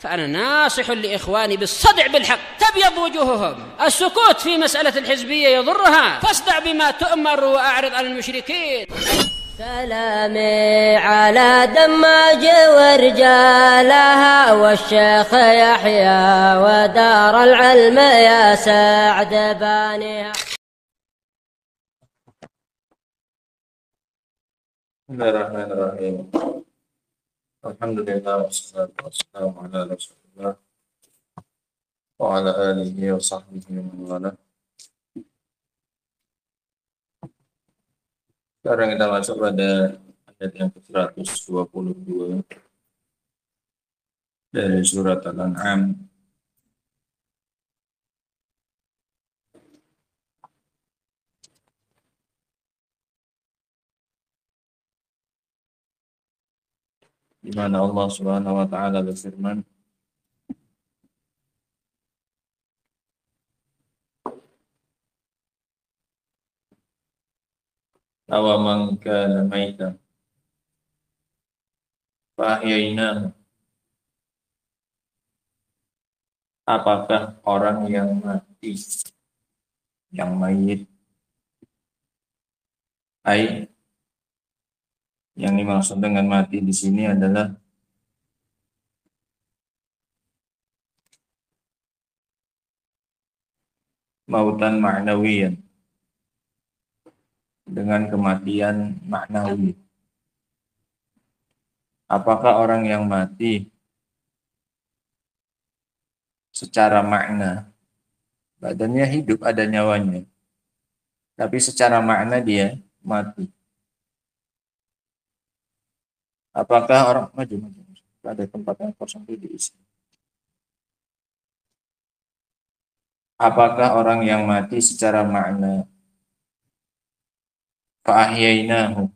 فأنا ناصح لإخواني بالصدع بالحق، تبيض وجوههم. السكوت في مسألة الحزبية يضرها، فاصدع بما تؤمر وأعرض عن المشركين. سلامي على دماج ورجالها والشيخ يحيى ودار العلم يا سعد بانيها. Bismillahirrahmanirrahim. Alhamdulillah wassalatu wassalamu ala Rasulillah wa ala alihi wa sahbihi wa man wala. Sekarang kita masuk pada ayat yang ke-122 dari surat Al-An'am. Di mana Allah Subhanahu wa taala berfirman, "Awaman kana maitan fa ahyaynahu." Apakah orang yang mati, yang mayit, yang dimaksud dengan mati di sini adalah mautan ma'nawiyan, dengan kematian maknawi. Apakah orang yang mati secara makna, badannya hidup, ada nyawanya, tapi secara makna dia mati? Apakah orang maju, ada tempat yang kosong diisi. Apakah orang yang mati secara makna, fa'ahyainahu,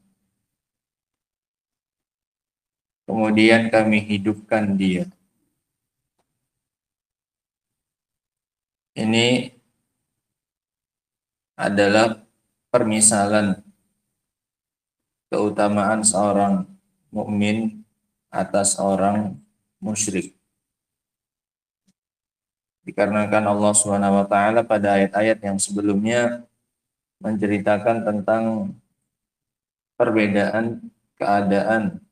kemudian kami hidupkan dia. Ini adalah permisalan keutamaan seorang mukmin atas orang musyrik. Dikarenakan Allah Subhanahu wa taala pada ayat-ayat yang sebelumnya menceritakan tentang perbedaan keadaan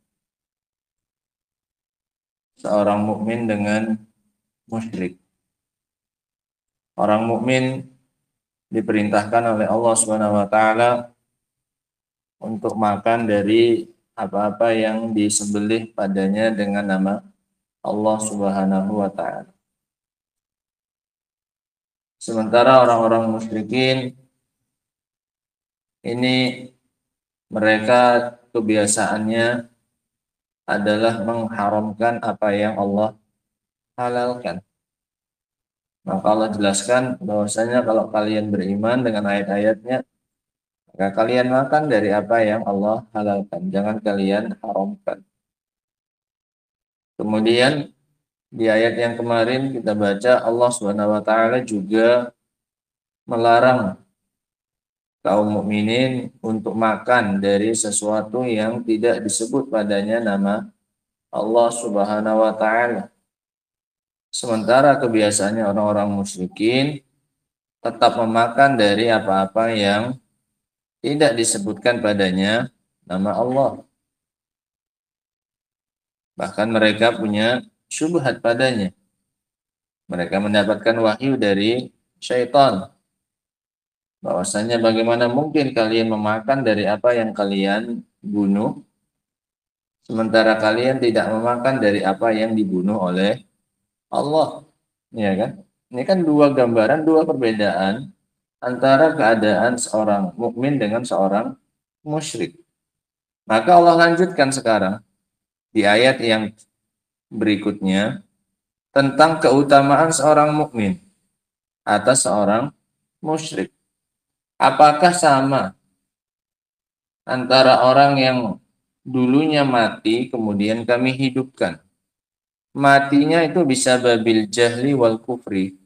seorang mukmin dengan musyrik. Orang mukmin diperintahkan oleh Allah Subhanahu wa taala untuk makan dari apa-apa yang disembelih padanya dengan nama Allah Subhanahu wa taala. Sementara orang-orang musyrikin ini, mereka kebiasaannya adalah mengharamkan apa yang Allah halalkan. Maka Allah jelaskan bahwasanya kalau kalian beriman dengan ayat-ayatnya, maka kalian makan dari apa yang Allah halalkan, jangan kalian haramkan. Kemudian di ayat yang kemarin kita baca, Allah Subhanahu wa taala juga melarang kaum mukminin untuk makan dari sesuatu yang tidak disebut padanya nama Allah Subhanahu wa taala. Sementara kebiasaannya orang-orang musyrikin tetap memakan dari apa-apa yang tidak disebutkan padanya nama Allah. Bahkan mereka punya syubhat padanya. Mereka mendapatkan wahyu dari syaitan, bahwasanya bagaimana mungkin kalian memakan dari apa yang kalian bunuh, sementara kalian tidak memakan dari apa yang dibunuh oleh Allah. Ya kan? Ini kan dua gambaran, dua perbedaan antara keadaan seorang mukmin dengan seorang musyrik. Maka Allah lanjutkan sekarang di ayat yang berikutnya tentang keutamaan seorang mukmin atas seorang musyrik. Apakah sama antara orang yang dulunya mati kemudian kami hidupkan? Matinya itu bisa babil jahli wal kufri,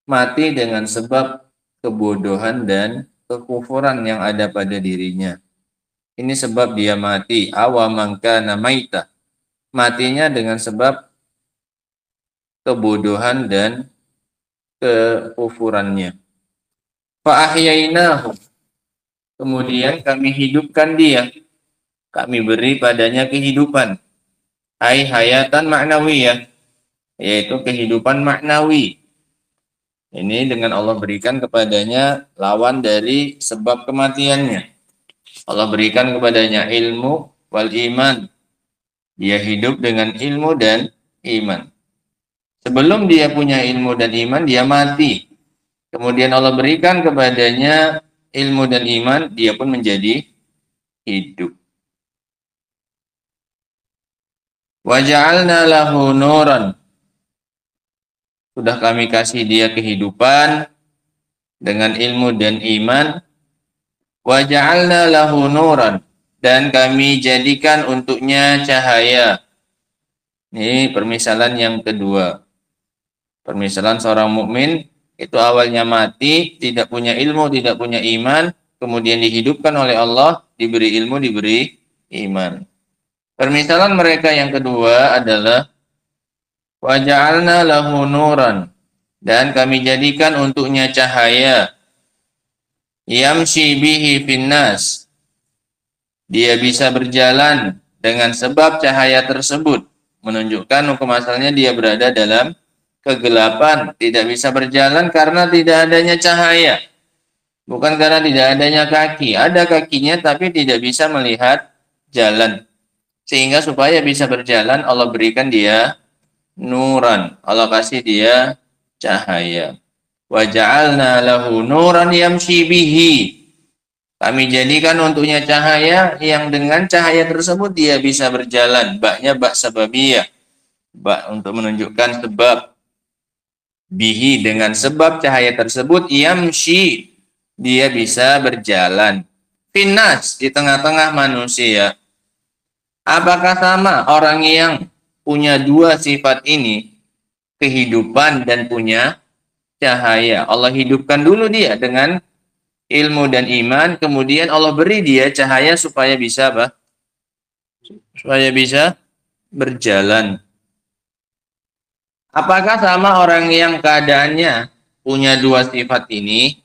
mati dengan sebab kebodohan dan kekufuran yang ada pada dirinya. Ini sebab dia mati. Awamangka namaita, matinya dengan sebab kebodohan dan kekufurannya. Fa ahyainahu, kemudian kami hidupkan dia, kami beri padanya kehidupan. Ai hayatan ma'nawiyah, yaitu kehidupan maknawi. Ini dengan Allah berikan kepadanya lawan dari sebab kematiannya. Allah berikan kepadanya ilmu wal iman. Dia hidup dengan ilmu dan iman. Sebelum dia punya ilmu dan iman, dia mati. Kemudian Allah berikan kepadanya ilmu dan iman, dia pun menjadi hidup. Wa ja'alna lahu nuran. Sudah kami kasih dia kehidupan dengan ilmu dan iman. Wa ja'alna lahu nuran, dan kami jadikan untuknya cahaya. Ini permisalan yang kedua. Permisalan seorang mukmin itu awalnya mati, tidak punya ilmu, tidak punya iman, kemudian dihidupkan oleh Allah, diberi ilmu, diberi iman. Permisalan mereka yang kedua adalah wa ja'alna lahu nuran, dan kami jadikan untuknya cahaya. Yamshi bihi finnas, dia bisa berjalan dengan sebab cahaya tersebut, menunjukkan hukum asalnya dia berada dalam kegelapan, tidak bisa berjalan karena tidak adanya cahaya. Bukan karena tidak adanya kaki, ada kakinya tapi tidak bisa melihat jalan. Sehingga supaya bisa berjalan, Allah berikan dia nuran, Allah kasih dia cahaya. Wa ja'alna lahu nuran yamshi bihi, kami jadikan untuknya cahaya yang dengan cahaya tersebut dia bisa berjalan. Baknya bak sababiyah, bak untuk menunjukkan sebab. Bihi, dengan sebab cahaya tersebut, yamshi, dia bisa berjalan. Finnas, di tengah-tengah manusia. Apakah sama orang yang punya dua sifat ini, kehidupan dan punya cahaya? Allah hidupkan dulu dia dengan ilmu dan iman, kemudian Allah beri dia cahaya supaya bisa apa? Supaya bisa berjalan. Apakah sama orang yang keadaannya punya dua sifat ini?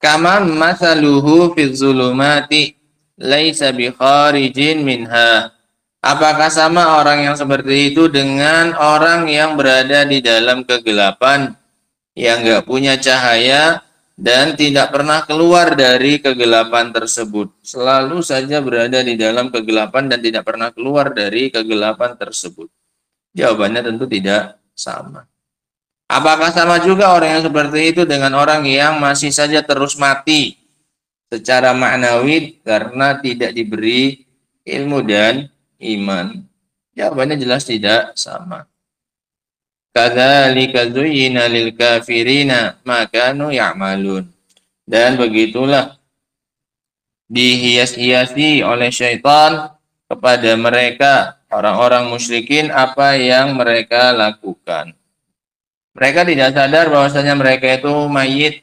Kama masaluhu fi zulumati laisa bi kharijin minha. Apakah sama orang yang seperti itu dengan orang yang berada di dalam kegelapan, yang enggak punya cahaya dan tidak pernah keluar dari kegelapan tersebut? Selalu saja berada di dalam kegelapan dan tidak pernah keluar dari kegelapan tersebut. Jawabannya tentu tidak sama. Apakah sama juga orang yang seperti itu dengan orang yang masih saja terus mati secara maknawi karena tidak diberi ilmu dan iman? Jawabannya jelas tidak sama. Kadzalika zuyyina lil kafirina ma kanu ya'malun. Dan begitulah dihias-hiasi oleh syaitan kepada mereka, orang-orang musyrikin, apa yang mereka lakukan. Mereka tidak sadar bahwasanya mereka itu mayit.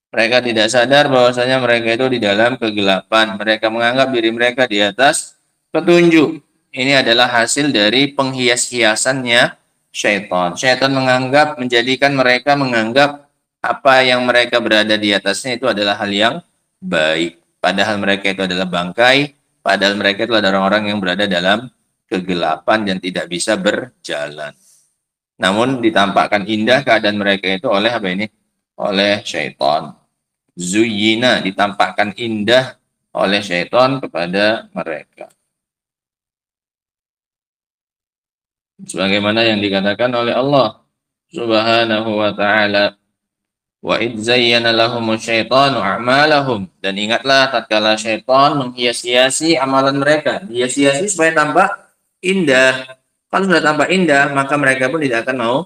Mereka tidak sadar bahwasanya mereka itu di dalam kegelapan. Mereka menganggap diri mereka di atas petunjuk. Ini adalah hasil dari penghias-hiasannya syaitan. Syaitan menjadikan mereka menganggap apa yang mereka berada di atasnya itu adalah hal yang baik. Padahal mereka itu adalah bangkai. Padahal mereka itu adalah orang-orang yang berada dalam kegelapan dan tidak bisa berjalan. Namun ditampakkan indah keadaan mereka itu oleh apa ini? Oleh syaitan. Zuyyina, ditampakkan indah oleh syaitan kepada mereka. Sebagaimana yang dikatakan oleh Allah Subhanahu wa ta'ala, wa idz zayyana lahumus syaitanu a'malahum, dan ingatlah tatkala syaitan menghias-hiasi amalan mereka, dihias-hiasi supaya tampak indah. Kalau sudah tampak indah, maka mereka pun tidak akan mau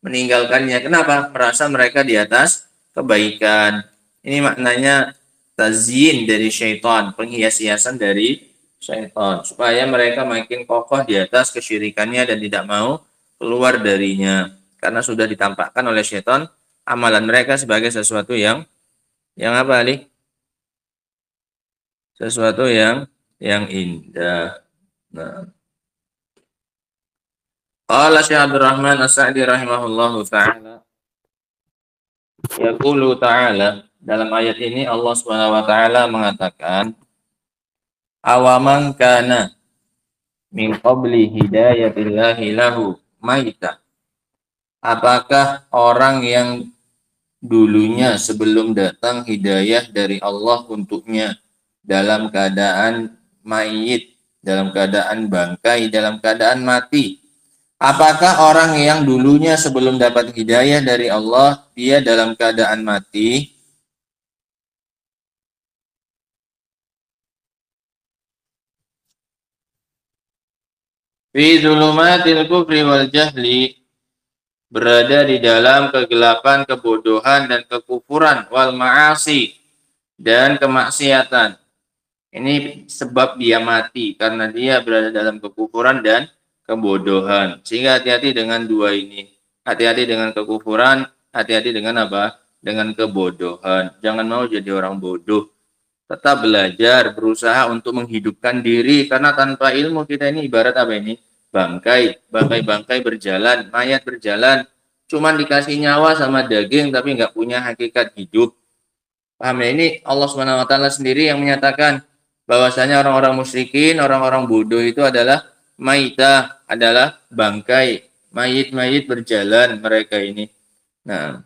meninggalkannya. Kenapa? Merasa mereka di atas kebaikan. Ini maknanya tazyin dari syaitan, penghias-hiasan dari syaitan, supaya mereka makin kokoh di atas kesyirikannya dan tidak mau keluar darinya. Karena sudah ditampakkan oleh syaitan amalan mereka sebagai sesuatu yang apa, Ali? Sesuatu yang indah. Nah, Qala Syekh Abdul Rahman As-Sa'di rahimahullahu taala, yaqulu ta'ala, dalam ayat ini Allah Subhanahu wa taala mengatakan, awaman kana min qabli hidayatillahi lahu maita. Apakah orang yang dulunya sebelum datang hidayah dari Allah untuknya dalam keadaan mayit, dalam keadaan bangkai, dalam keadaan mati? Apakah orang yang dulunya sebelum dapat hidayah dari Allah, dia dalam keadaan mati? Fi zulumatil kufri wal jahli, berada di dalam kegelapan, kebodohan, dan kekufuran, wal ma'asi, dan kemaksiatan. Ini sebab dia mati, karena dia berada dalam kekufuran dan kebodohan. Sehingga hati-hati dengan dua ini. Hati-hati dengan kekufuran, hati-hati dengan apa? Dengan kebodohan. Jangan mau jadi orang bodoh. Tetap belajar, berusaha untuk menghidupkan diri, karena tanpa ilmu kita ini ibarat apa ini? Bangkai, bangkai berjalan, mayat berjalan, cuman dikasih nyawa sama daging tapi nggak punya hakikat hidup. Paham ya? Ini Allah Subhanahu wa taala sendiri yang menyatakan bahwasanya orang-orang musyrikin, orang-orang bodoh itu adalah maita, adalah bangkai, mayit-mayit berjalan mereka ini. Nah,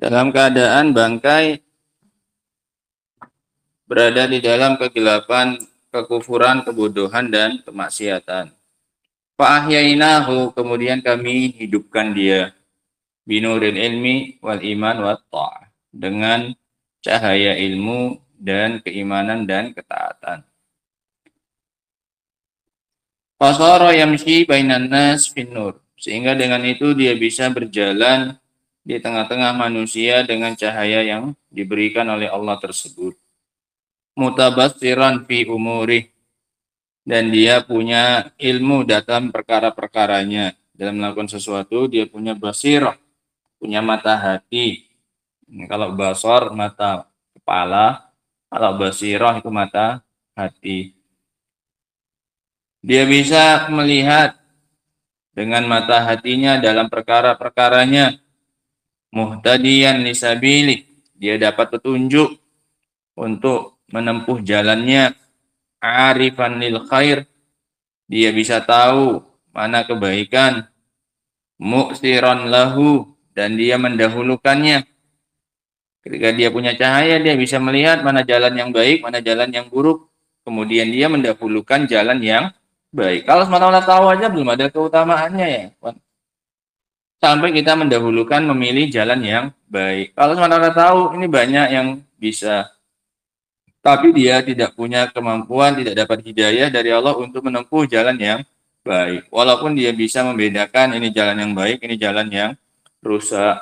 dalam keadaan bangkai berada di dalam kegelapan, kekufuran, kebodohan, dan kemaksiatan. Fa'ahyainahu, kemudian kami hidupkan dia, binuril ilmi wal iman wat ta'ah, dengan cahaya ilmu dan keimanan dan ketaatan. Fasara yamshi bainan nas finnur, sehingga dengan itu dia bisa berjalan di tengah-tengah manusia dengan cahaya yang diberikan oleh Allah tersebut. Mutabassiran fi umuri, dan dia punya ilmu dalam perkara-perkaranya. Dalam melakukan sesuatu dia punya basirah, punya mata hati. Kalau basar mata kepala, kalau basirah itu mata hati. Dia bisa melihat dengan mata hatinya dalam perkara-perkaranya. Muhtadiyan lisabili, dia dapat petunjuk untuk menempuh jalannya. arifan lil khair, dia bisa tahu mana kebaikan, mu'siran lahu, dan dia mendahulukannya. Ketika dia punya cahaya, dia bisa melihat mana jalan yang baik, mana jalan yang buruk. Kemudian dia mendahulukan jalan yang baik. Kalau SWT tahu aja belum ada keutamaannya ya. Sampai kita mendahulukan memilih jalan yang baik. Kalau SWT tahu ini banyak yang bisa, tapi dia tidak punya kemampuan, tidak dapat hidayah dari Allah untuk menempuh jalan yang baik. Walaupun dia bisa membedakan ini jalan yang baik, ini jalan yang rusak.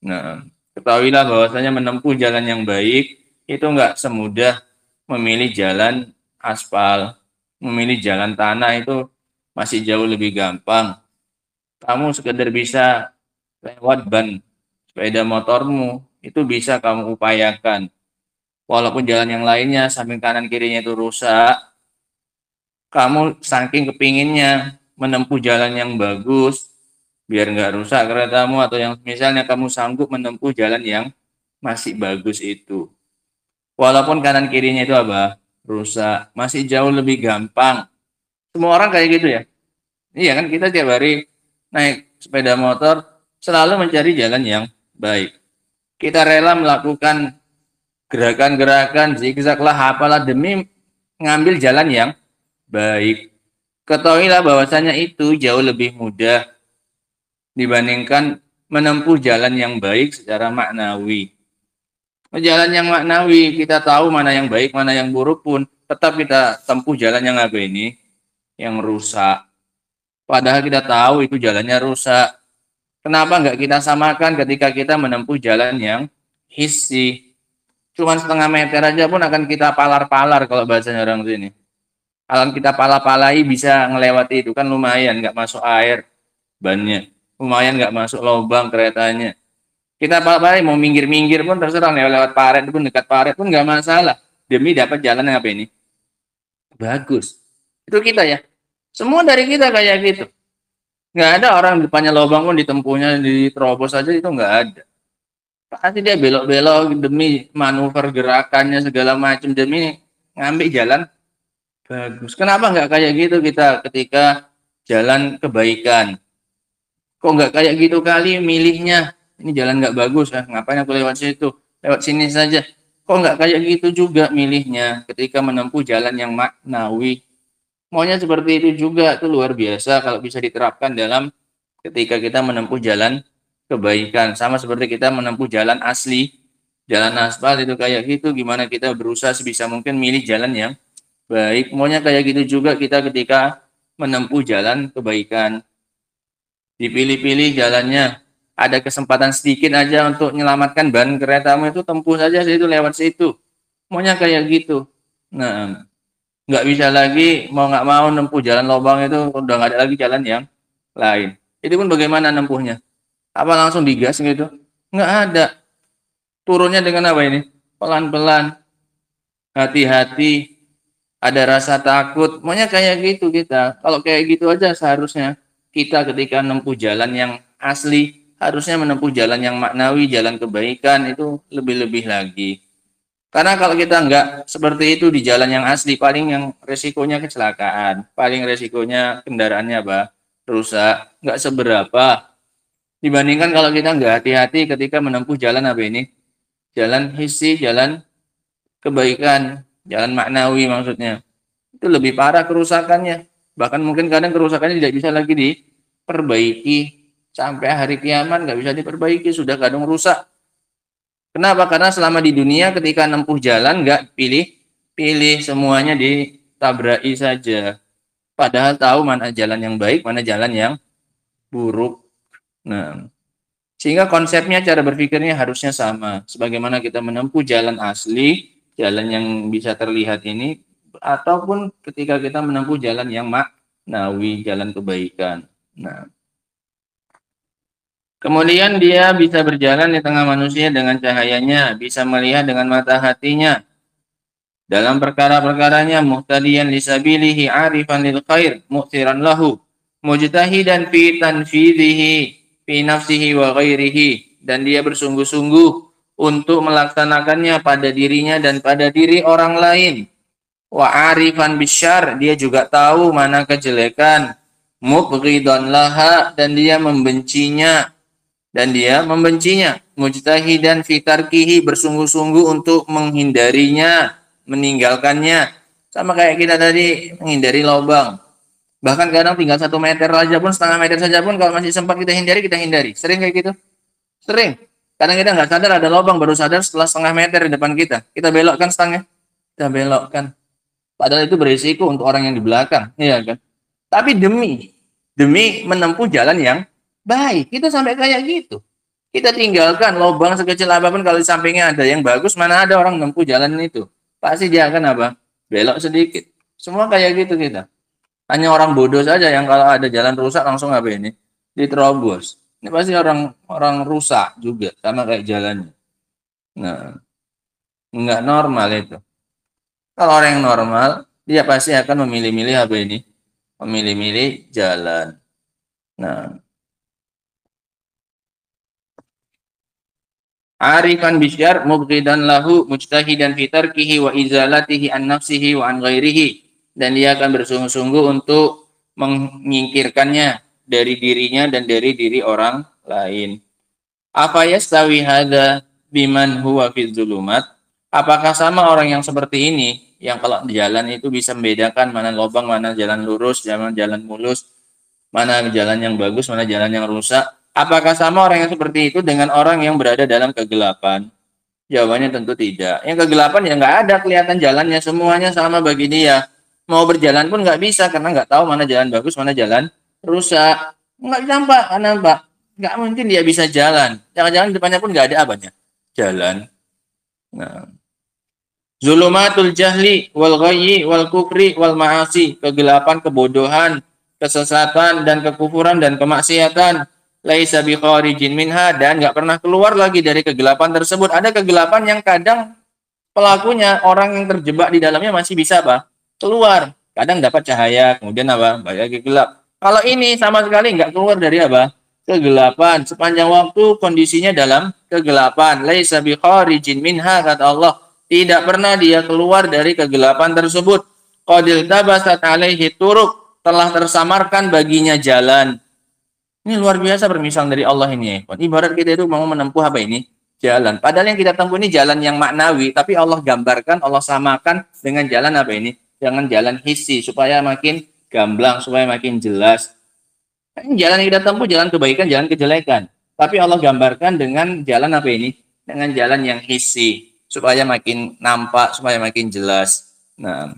Nah, ketahuilah bahwasanya menempuh jalan yang baik itu enggak semudah memilih jalan aspal. Memilih jalan tanah itu masih jauh lebih gampang. Kamu sekedar bisa lewat ban sepeda motormu, itu bisa kamu upayakan. Walaupun jalan yang lainnya, samping kanan kirinya itu rusak, kamu saking kepinginnya menempuh jalan yang bagus, biar nggak rusak keretamu, atau yang misalnya kamu sanggup menempuh jalan yang masih bagus itu. Walaupun kanan kirinya itu apa? Rusak, masih jauh lebih gampang. Semua orang kayak gitu ya. Iya kan, kita tiap hari naik sepeda motor selalu mencari jalan yang baik. Kita rela melakukan gerakan-gerakan zigzag lah apalah demi ngambil jalan yang baik. Ketahuilah bahwasanya itu jauh lebih mudah dibandingkan menempuh jalan yang baik secara maknawi. Jalan yang maknawi, kita tahu mana yang baik, mana yang buruk pun, tetap kita tempuh jalan yang apa ini? Yang rusak. Padahal kita tahu itu jalannya rusak. Kenapa nggak kita samakan ketika kita menempuh jalan yang hissi? Cuman setengah meter aja pun akan kita palar-palar kalau bahasanya orang sini. Akan kita pala-palai bisa ngelewati itu kan lumayan, nggak masuk air bannya. Lumayan nggak masuk lubang keretanya. Kita pala-palai mau minggir-minggir pun terserah, lewat paret pun, dekat paret pun nggak masalah. Demi dapat jalan yang apa ini? Bagus. Itu kita ya. Semua dari kita kayak gitu. Nggak ada orang depannya lubang pun ditempuhnya, diterobos aja, itu nggak ada. Pasti dia belok-belok demi manuver gerakannya segala macam, demi ngambil jalan bagus. Kenapa nggak kayak gitu kita ketika jalan kebaikan? Kok nggak kayak gitu kali milihnya? Ini jalan nggak bagus, ngapain aku lewat situ? Lewat sini saja. Kok nggak kayak gitu juga milihnya ketika menempuh jalan yang maknawi? Maunya seperti itu juga, itu luar biasa kalau bisa diterapkan dalam ketika kita menempuh jalan kebaikan. Sama seperti kita menempuh jalan asli, jalan aspal itu kayak gitu, gimana kita berusaha sebisa mungkin milih jalan yang baik. Maunya kayak gitu juga kita ketika menempuh jalan kebaikan. Dipilih-pilih jalannya, ada kesempatan sedikit aja untuk menyelamatkan ban keretamu, itu tempuh saja situ, lewat situ. Maunya kayak gitu. Nah, nggak bisa lagi mau nggak mau nempuh jalan lubang itu, udah nggak ada lagi jalan yang lain. Itu pun bagaimana nempuhnya? Apa langsung digas gitu? Nggak ada. Turunnya dengan apa ini? Pelan-pelan, hati-hati, ada rasa takut. Maunya kayak gitu kita. Kalau kayak gitu aja seharusnya kita ketika menempuh jalan yang asli, harusnya menempuh jalan yang maknawi, jalan kebaikan, itu lebih-lebih lagi. Karena kalau kita nggak seperti itu di jalan yang asli, paling yang resikonya kecelakaan, paling resikonya kendaraannya apa? Rusak, nggak seberapa. Dibandingkan kalau kita nggak hati-hati ketika menempuh jalan apa ini? Jalan hissi, jalan kebaikan, jalan maknawi maksudnya. Itu lebih parah kerusakannya. Bahkan mungkin kadang kerusakannya tidak bisa lagi diperbaiki. Sampai hari kiamat nggak bisa diperbaiki, sudah kadang rusak. Kenapa? Karena selama di dunia ketika menempuh jalan nggak pilih-pilih, semuanya ditabrai saja. Padahal tahu mana jalan yang baik, mana jalan yang buruk. Nah, sehingga konsepnya, cara berpikirnya harusnya sama. Sebagaimana kita menempuh jalan asli, jalan yang bisa terlihat ini, ataupun ketika kita menempuh jalan yang maknawi, jalan kebaikan. Nah, kemudian dia bisa berjalan di tengah manusia dengan cahayanya, bisa melihat dengan mata hatinya. Dalam perkara-perkaranya, muhtadiyan lisabilihi arifan lil khair, mu'tiran lahu, mujtahidan fi tanfidhihi, fi nafsihi wa ghairihi. Dan dia bersungguh-sungguh untuk melaksanakannya pada dirinya dan pada diri orang lain. Wa arifan bisyar, dia juga tahu mana kejelekan. Mubghidan laha, dan dia membencinya. Mujtahidan fi tarkihi, bersungguh-sungguh untuk menghindarinya, meninggalkannya. Sama kayak kita tadi menghindari lubang. Bahkan kadang tinggal 1 meter aja pun, setengah meter saja pun, kalau masih sempat kita hindari. Sering kayak gitu? Sering. Kadang kita nggak sadar ada lubang, baru sadar setelah setengah meter di depan kita. Kita belokkan setengah. Kita belokkan. Padahal itu berisiko untuk orang yang di belakang. Iya kan? Tapi demi menempuh jalan yang baik. Kita sampai kayak gitu. Kita tinggalkan lubang sekecil apapun, kalau di sampingnya ada yang bagus, mana ada orang menempuh jalan itu. Pasti dia akan apa? Belok sedikit. Semua kayak gitu kita. Hanya orang bodoh saja yang kalau ada jalan rusak langsung apa ini? Diterobos. Ini pasti orang rusak juga, sama kayak jalannya. Nah, nggak normal itu. Kalau orang yang normal, dia pasti akan memilih-milih apa ini? Memilih-milih jalan. Nah, arifan bisyar mubghidan lahu mujtahidan fi tarkihi wa izalatihi an nafsihi wa an ghairihi, dan dia akan bersungguh-sungguh untuk menyingkirkannya dari dirinya dan dari diri orang lain. Apa yastawi hadza biman huwa fi dzulumat? Apakah sama orang yang seperti ini, yang kalau jalan itu bisa membedakan mana lubang, mana jalan lurus, jalan mulus, mana jalan yang bagus, mana jalan yang rusak? Apakah sama orang yang seperti itu dengan orang yang berada dalam kegelapan? Jawabannya tentu tidak. Yang kegelapan ya nggak ada kelihatan jalannya, semuanya sama bagi dia. Mau berjalan pun nggak bisa karena nggak tahu mana jalan bagus, mana jalan rusak. Nggak nampak, nampak. Nggak mungkin dia bisa jalan. Jangan-jangan depannya pun nggak ada apanya. Jalan. Nah. Zulumatul jahli wal ghayyi wal kufri wal ma'asi, kegelapan, kebodohan, kesesatan dan kekufuran dan kemaksiatan. Laisa bi kharijin minha, dan nggak pernah keluar lagi dari kegelapan tersebut. Ada kegelapan yang kadang pelakunya, orang yang terjebak di dalamnya masih bisa apa? Keluar. Kadang dapat cahaya, kemudian apa? Balik gelap. Kalau ini sama sekali nggak keluar dari apa? Kegelapan. Sepanjang waktu kondisinya dalam kegelapan. Laisa bi kharijin minha, kata Allah. Tidak pernah dia keluar dari kegelapan tersebut. Qadil tabasat alaihi turuq, telah tersamarkan baginya jalan. Ini luar biasa permisalan dari Allah ini. Ibarat kita itu mau menempuh apa ini? Jalan. Padahal yang kita tempuh ini jalan yang maknawi, tapi Allah gambarkan, Allah samakan dengan jalan apa ini? Jangan jalan hissi, supaya makin gamblang, supaya makin jelas. Jalan yang kita tempuh, jalan kebaikan, jalan kejelekan. Tapi Allah gambarkan dengan jalan apa ini? Dengan jalan yang hissi, supaya makin nampak, supaya makin jelas. Nah,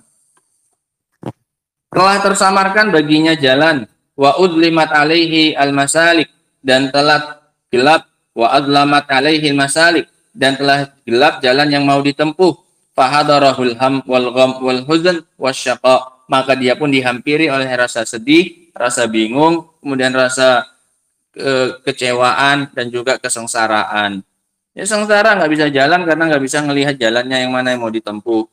telah tersamarkan baginya jalan. Wa udlimat alaihi al-masalik, dan telah gelap. Wa adlamat alaihi al-masalik, dan telah gelap jalan yang mau ditempuh. Fahadarahul ham wal gham wal huzn wasyaqa, maka dia pun dihampiri oleh rasa sedih, rasa bingung, kemudian rasa kecewaan dan juga kesengsaraan. Ya, sengsara, nggak bisa jalan karena nggak bisa melihat jalannya yang mana yang mau ditempuh.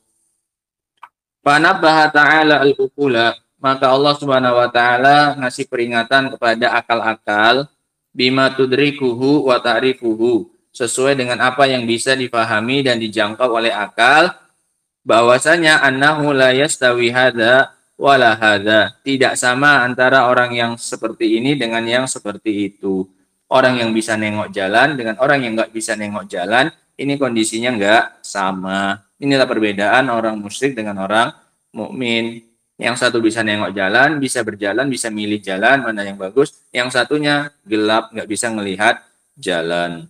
Fanabbaha ta'ala al-uqula, maka Allah Subhanahu wa taala ngasih peringatan kepada akal-akal, bima tudrikuhu wa ta'rifuhu, sesuai dengan apa yang bisa difahami dan dijangkau oleh akal, bahwasanya annahu la yastawi hadza wala hadza, tidak sama antara orang yang seperti ini dengan yang seperti itu. Orang yang bisa nengok jalan dengan orang yang nggak bisa nengok jalan, ini kondisinya nggak sama. Inilah perbedaan orang musyrik dengan orang mukmin. Yang satu bisa nengok jalan, bisa berjalan, bisa milih jalan mana yang bagus. Yang satunya gelap, nggak bisa melihat jalan.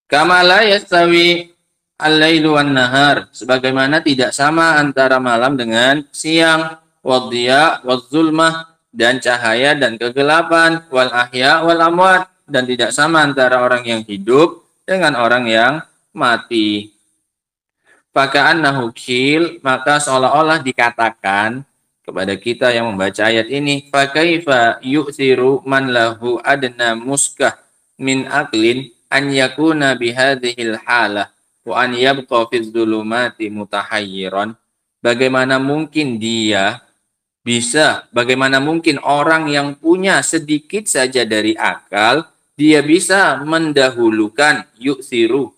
Kama la yastawi al-lailu wan nahar, sebagaimana tidak sama antara malam dengan siang, wadhiya wadzulmah, dan cahaya dan kegelapan, wal ahya wal amwat, dan tidak sama antara orang yang hidup dengan orang yang mati. Faka'annahu qil, maka seolah-olah dikatakan kepada kita yang membaca ayat ini, fakaifa yu'thiru man lahu adna muskah min aqlin an yakuna bihadhil halah wa an yabqa fi dzulumati mutahayyiran. Bagaimana mungkin orang yang punya sedikit saja dari akal, dia bisa mendahulukan yu'thiru,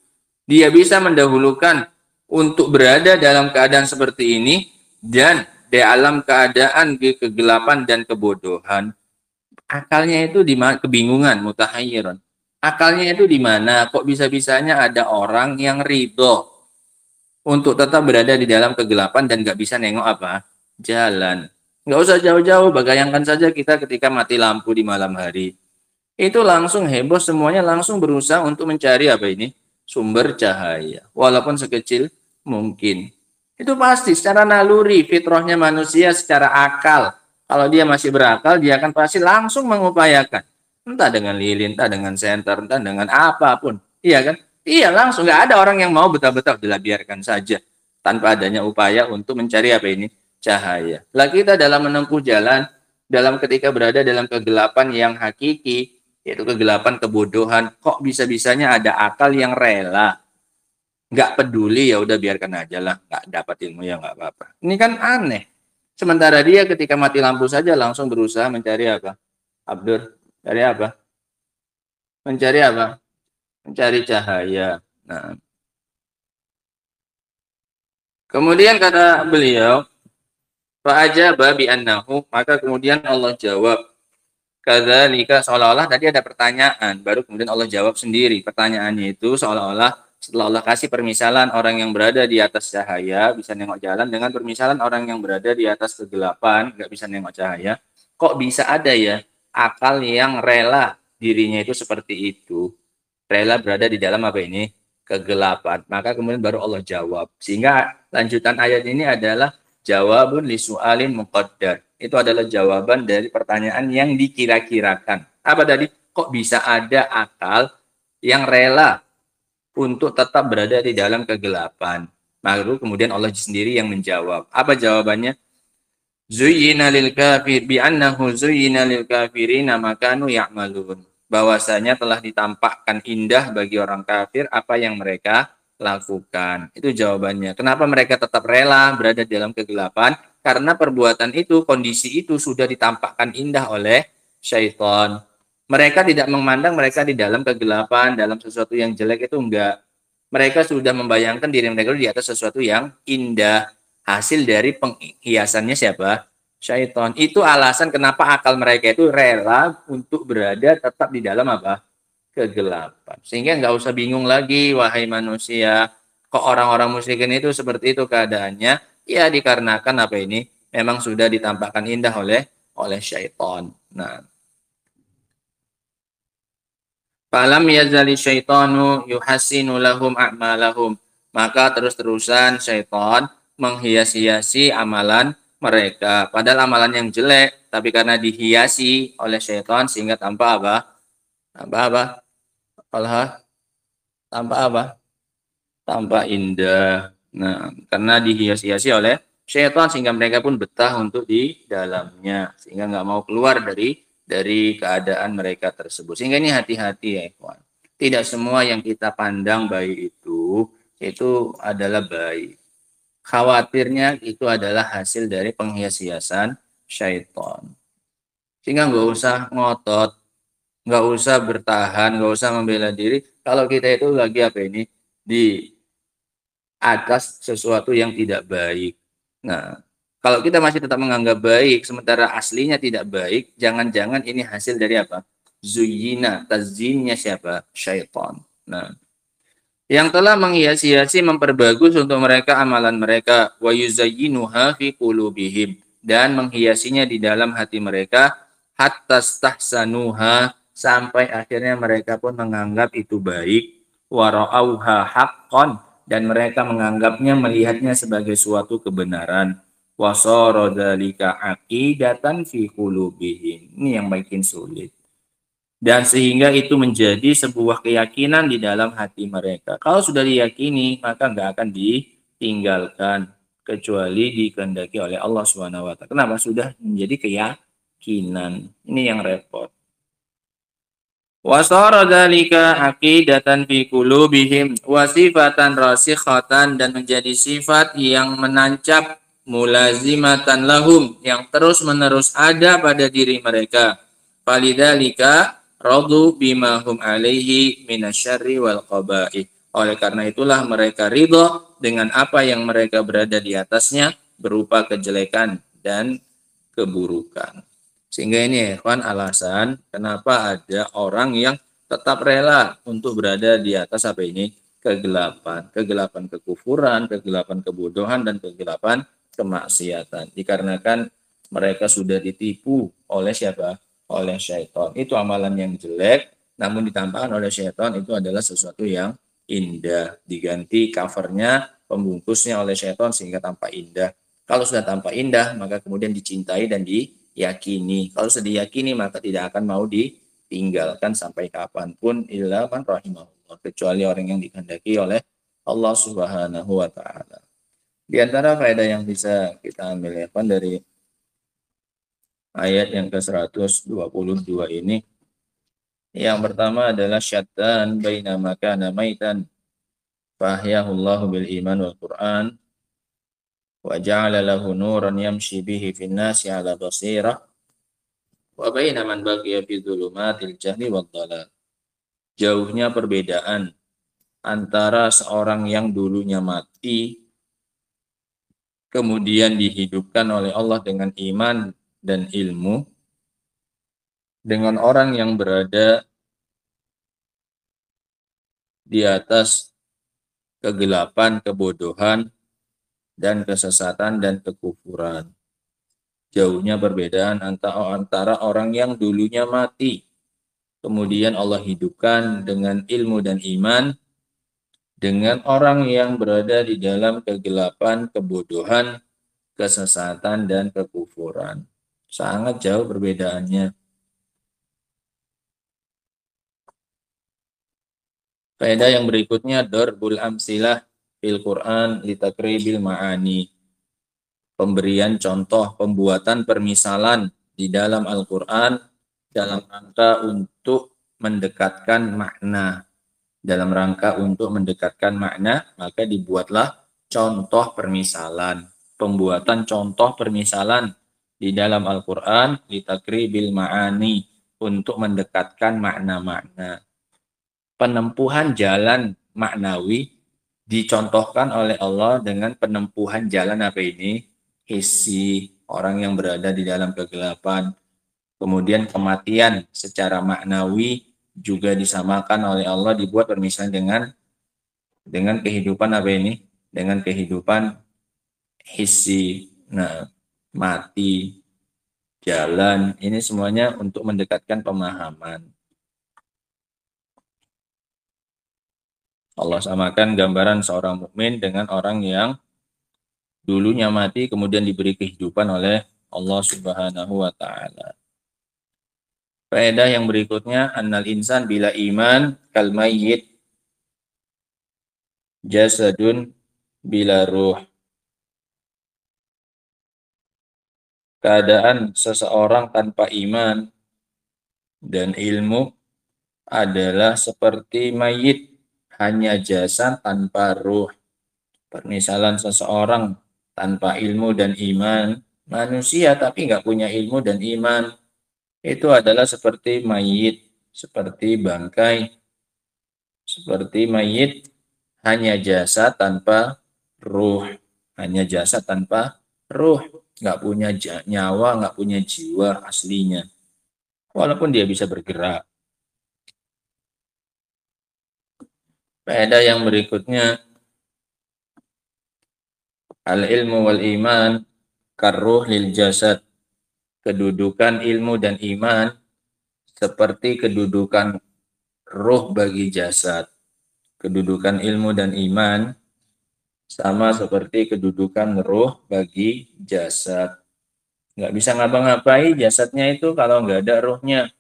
dia bisa mendahulukan untuk berada dalam keadaan seperti ini dan dalam keadaan kegelapan dan kebodohan. Akalnya itu di mana? Kebingungan, mutahayyirun. Akalnya itu di mana? Kok bisa-bisanya ada orang yang ridho untuk tetap berada di dalam kegelapan dan nggak bisa nengok apa? Jalan. Nggak usah jauh-jauh, bayangkan saja kita ketika mati lampu di malam hari. Itu langsung heboh, semuanya langsung berusaha untuk mencari apa ini? Sumber cahaya. Walaupun sekecil mungkin. Itu pasti secara naluri, fitrahnya manusia secara akal. Kalau dia masih berakal, dia akan pasti langsung mengupayakan. Entah dengan lilin, entah dengan senter, entah dengan apapun. Iya kan? Iya, langsung. Nggak ada orang yang mau betah-betah, biarkan saja. Tanpa adanya upaya untuk mencari apa ini? Cahaya. Lah kita dalam menempuh jalan, dalam ketika berada dalam kegelapan yang hakiki, yaitu kegelapan kebodohan, kok bisa-bisanya ada akal yang rela. Nggak peduli, ya udah biarkan aja lah. Nggak dapat ilmu ya nggak apa-apa. Ini kan aneh. Sementara dia ketika mati lampu saja langsung berusaha mencari apa? Abdur, cari apa? Mencari apa? Mencari cahaya. Nah, kemudian kata beliau, fa'ajaba bi annahu, maka kemudian Allah jawab, kadzalika, seolah-olah tadi ada pertanyaan, baru kemudian Allah jawab sendiri. Pertanyaannya itu seolah-olah setelah Allah kasih permisalan orang yang berada di atas cahaya bisa nengok jalan dengan permisalan orang yang berada di atas kegelapan nggak bisa nengok cahaya, kok bisa ada ya akal yang rela dirinya itu seperti itu, rela berada di dalam apa ini? Kegelapan. Maka kemudian baru Allah jawab. Sehingga lanjutan ayat ini adalah jawabun li su'alin muqaddar. Itu adalah jawaban dari pertanyaan yang dikira-kirakan. Apa tadi? Kok bisa ada akal yang rela untuk tetap berada di dalam kegelapan? Lalu kemudian Allah sendiri yang menjawab. Apa jawabannya? Zuyyina lil kafir bi annahu zuyyina lil kafirina ma kanu ya'malun. Bahwasanya telah ditampakkan indah bagi orang kafir apa yang mereka lakukan. Itu jawabannya. Kenapa mereka tetap rela berada di dalam kegelapan? Karena perbuatan itu, kondisi itu sudah ditampakkan indah oleh syaitan. Mereka tidak memandang mereka di dalam kegelapan, dalam sesuatu yang jelek, itu enggak. Mereka sudah membayangkan diri mereka di atas sesuatu yang indah. Hasil dari penghiasannya siapa? Syaitan. Itu alasan kenapa akal mereka itu rela untuk berada tetap di dalam apa? Kegelapan. Sehingga nggak usah bingung lagi, wahai manusia, kok orang-orang musyrikin itu seperti itu keadaannya? Ya dikarenakan apa ini? Memang sudah ditampakkan indah oleh syaitan. Nah, falam yazali syaitanu yuhassinu lahum a'malahum. Maka terus-terusan syaitan menghias-hiasi amalan mereka. Padahal amalan yang jelek, tapi karena dihiasi oleh syaitan sehingga tanpa apa? Tanpa apa? Tanpa apa? Tanpa indah. Nah, karena dihias-hiasi oleh syaitan sehingga mereka pun betah untuk di dalamnya. Sehingga nggak mau keluar dari keadaan mereka tersebut. Sehingga ini hati-hati ya ikhwan. Tidak semua yang kita pandang baik itu adalah baik. Khawatirnya itu adalah hasil dari penghias-hiasan syaitan. Sehingga nggak usah ngotot, nggak usah bertahan, nggak usah membela diri. Kalau kita itu lagi apa ini? Di atas sesuatu yang tidak baik. Nah, kalau kita masih tetap menganggap baik, sementara aslinya tidak baik, jangan-jangan ini hasil dari apa? Zuyyina, tazinnya siapa? Syaitan. Nah, yang telah menghias-hiasi, memperbagus untuk mereka amalan mereka, wa yuzayyinuha fi qulubihim, dan menghiasinya di dalam hati mereka, hatta stahsanuha, sampai akhirnya mereka pun menganggap itu baik, wa ra'auha haqqan, dan mereka menganggapnya, melihatnya sebagai suatu kebenaran. Wasara dzalika aqidatan fi qulubihim. Ini yang makin sulit. Dan sehingga itu menjadi sebuah keyakinan di dalam hati mereka. Kalau sudah diyakini, maka nggak akan ditinggalkan kecuali dikehendaki oleh Allah Subhanahu wa taala. Kenapa? Sudah menjadi keyakinan. Ini yang repot. Wasara dzalika aqidatan fi qulubihim wa sifatan rasikhatan, dan menjadi sifat yang menancap, mulazimatan lahum, yang terus-menerus ada pada diri mereka. Falidzalika radu bima hum alaihi minasyarri wal qabaih. Oleh karena itulah mereka ridho dengan apa yang mereka berada di atasnya berupa kejelekan dan keburukan. Sehingga ini ya ikhwan alasan kenapa ada orang yang tetap rela untuk berada di atas apa ini? Kegelapan. Kegelapan kekufuran, kegelapan kebodohan, dan kegelapan kemaksiatan. Dikarenakan mereka sudah ditipu oleh siapa? Oleh syaitan. Itu amalan yang jelek, namun ditampakkan oleh syaitan itu adalah sesuatu yang indah. Diganti covernya, pembungkusnya oleh syaitan sehingga tampak indah. Kalau sudah tampak indah, maka kemudian dicintai dan diyakini. Kalau sudah diyakini, maka tidak akan mau ditinggalkan sampai kapanpun, illa man rahimahullah, kecuali orang yang dikehendaki oleh Allah Subhanahu wa Ta'ala. Di antara faedah yang bisa kita ambil ya, dari ayat yang ke-122 ini, yang pertama adalah syattan baina ma kana maitan fahyahullahu bil iman wal Qur'an wa ja'ala lahu nuran yamshi bihi fin nasi ala basirah wa baina man baqiya fi dhulumatil jahli wad dhalal. Jauhnya perbedaan antara seorang yang dulunya mati kemudian dihidupkan oleh Allah dengan iman dan ilmu, dengan orang yang berada di atas kegelapan, kebodohan, dan kesesatan dan kekufuran. Jauhnya perbedaan antara orang yang dulunya mati, kemudian Allah hidupkan dengan ilmu dan iman, dengan orang yang berada di dalam kegelapan, kebodohan, kesesatan, dan kekufuran. Sangat jauh perbedaannya. Faedah yang berikutnya, darbul amsilah fil Quran litakribil ma'ani. Pemberian contoh, pembuatan permisalan di dalam Al-Quran dalam rangka untuk mendekatkan makna. Dalam rangka untuk mendekatkan makna, maka dibuatlah contoh permisalan. Pembuatan contoh permisalan di dalam Al-Quran litakribil ma'ani, untuk mendekatkan makna-makna. Penempuhan jalan maknawi dicontohkan oleh Allah dengan penempuhan jalan apa ini? Hissi, orang yang berada di dalam kegelapan. Kemudian kematian secara maknawi juga disamakan oleh Allah, dibuat permisalan dengan kehidupan apa ini? Dengan kehidupan hissi. Nah, mati, jalan, ini semuanya untuk mendekatkan pemahaman. Allah samakan gambaran seorang mukmin dengan orang yang dulunya mati kemudian diberi kehidupan oleh Allah Subhanahu wa Ta'ala. Faedah yang berikutnya, annal insan bila iman kal mayyit jasadun bila ruh. Keadaan seseorang tanpa iman dan ilmu adalah seperti mayit, hanya jasad tanpa ruh. Permisalan seseorang tanpa ilmu dan iman, manusia tapi nggak punya ilmu dan iman, itu adalah seperti mayit, seperti bangkai, seperti mayit, hanya jasad tanpa ruh, hanya jasad tanpa ruh, nggak punya nyawa, nggak punya jiwa aslinya, walaupun dia bisa bergerak. Faedah yang berikutnya, al-ilmu wal iman karruh lil jasad. Kedudukan ilmu dan iman seperti kedudukan ruh bagi jasad. Kedudukan ilmu dan iman sama seperti kedudukan ruh bagi jasad. Nggak bisa ngapa-ngapai jasadnya itu kalau nggak ada ruhnya.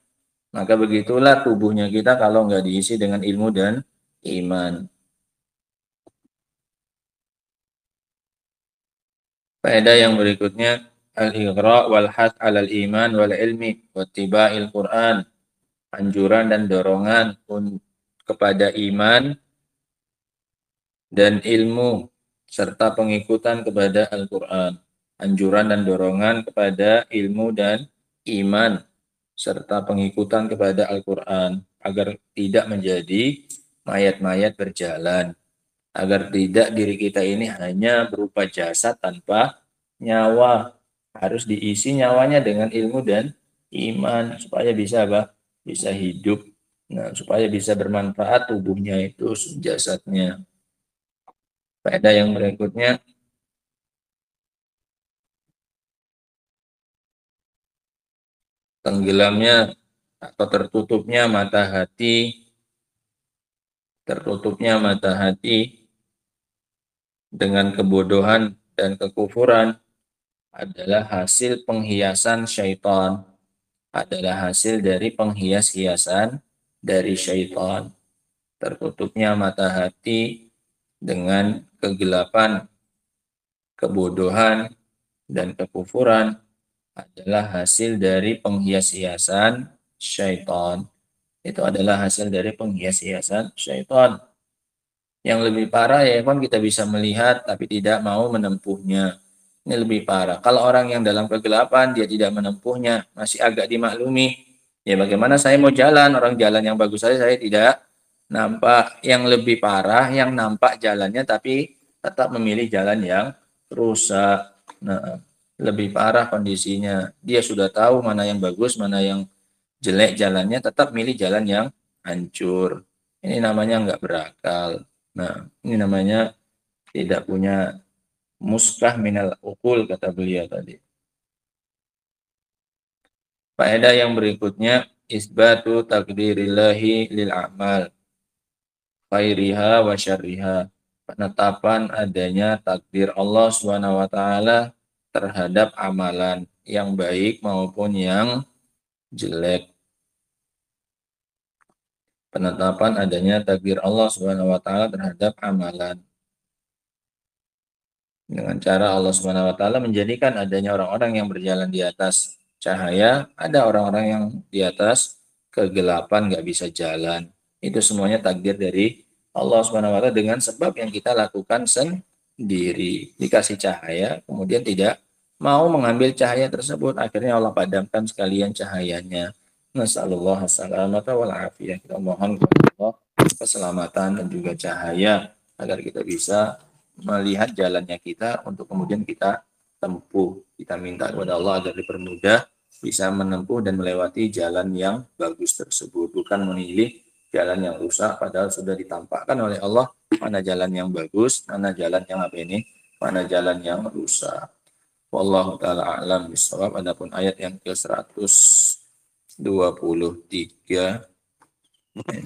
Maka begitulah tubuhnya kita kalau nggak diisi dengan ilmu dan iman. Faedah yang berikutnya, al-ighra wal hath 'alal iman wal ilmi wa ittiba'il Qur'an. Anjuran dan dorongan kepada iman dan ilmu serta pengikutan kepada Al-Qur'an. Anjuran dan dorongan kepada ilmu dan iman serta pengikutan kepada Al-Qur'an agar tidak menjadi mayat-mayat berjalan. Agar tidak diri kita ini hanya berupa jasad tanpa nyawa. Harus diisi nyawanya dengan ilmu dan iman supaya bisa apa? Bisa hidup. Nah, supaya bisa bermanfaat tubuhnya itu, jasadnya. Faedah yang berikutnya, tenggelamnya atau tertutupnya mata hati dengan kebodohan dan kekufuran adalah hasil penghiasan syaitan, adalah hasil dari penghias-hiasan dari syaitan. Tertutupnya mata hati dengan kegelapan, kebodohan, dan kekufuran adalah hasil dari penghias-hiasan syaitan. Itu adalah hasil dari penghias-hiasan syaitan. Yang lebih parah ya kan, kita bisa melihat tapi tidak mau menempuhnya. Ini lebih parah. Kalau orang yang dalam kegelapan dia tidak menempuhnya, masih agak dimaklumi. Ya bagaimana saya mau jalan, orang jalan yang bagus saya tidak nampak. Yang lebih parah yang nampak jalannya tapi tetap memilih jalan yang rusak. Nah, lebih parah kondisinya. Dia sudah tahu mana yang bagus, mana yang jelek jalannya, tetap milih jalan yang hancur. Ini namanya nggak berakal. Nah, ini namanya tidak punya muskah minal ukul, kata beliau tadi. Faedah yang berikutnya, isbatu takdirillahi lil amal khairiha wa syarriha. Penetapan adanya takdir Allah Subhanahu wa taala terhadap amalan yang baik maupun yang jelek. Penetapan adanya takdir Allah Subhanahu wa taala terhadap amalan. Dengan cara Allah Subhanahu wa taala menjadikan adanya orang-orang yang berjalan di atas cahaya, ada orang-orang yang di atas kegelapan nggak bisa jalan. Itu semuanya takdir dari Allah Subhanahu wa taala dengan sebab yang kita lakukan sendiri. Dikasih cahaya, kemudian tidak mau mengambil cahaya tersebut, akhirnya Allah padamkan sekalian cahayanya. Nasallallahu salamata wal afiyah. Kita mohon kepada Allah keselamatan dan juga cahaya agar kita bisa melihat jalannya kita untuk kemudian kita tempuh. Kita minta kepada Allah agar dipermudah bisa menempuh dan melewati jalan yang bagus tersebut, bukan memilih jalan yang rusak padahal sudah ditampakkan oleh Allah mana jalan yang bagus, mana jalan yang apa ini, mana jalan yang rusak. Wallahu taala a'lam bishawab. Adapun ayat yang ke-123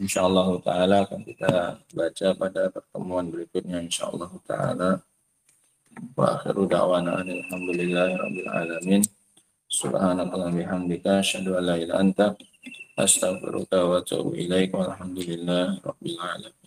insyaallah taala akan kita baca pada pertemuan berikutnya insyaallah taala. Wa akhiru da'wana alhamdulillahi rabbil alamin. Subhanakallahumma bihamdika asyhadu an la ilaha illa anta astaghfiruka wa atubu ilaik. Walhamdulillahi rabbil alamin.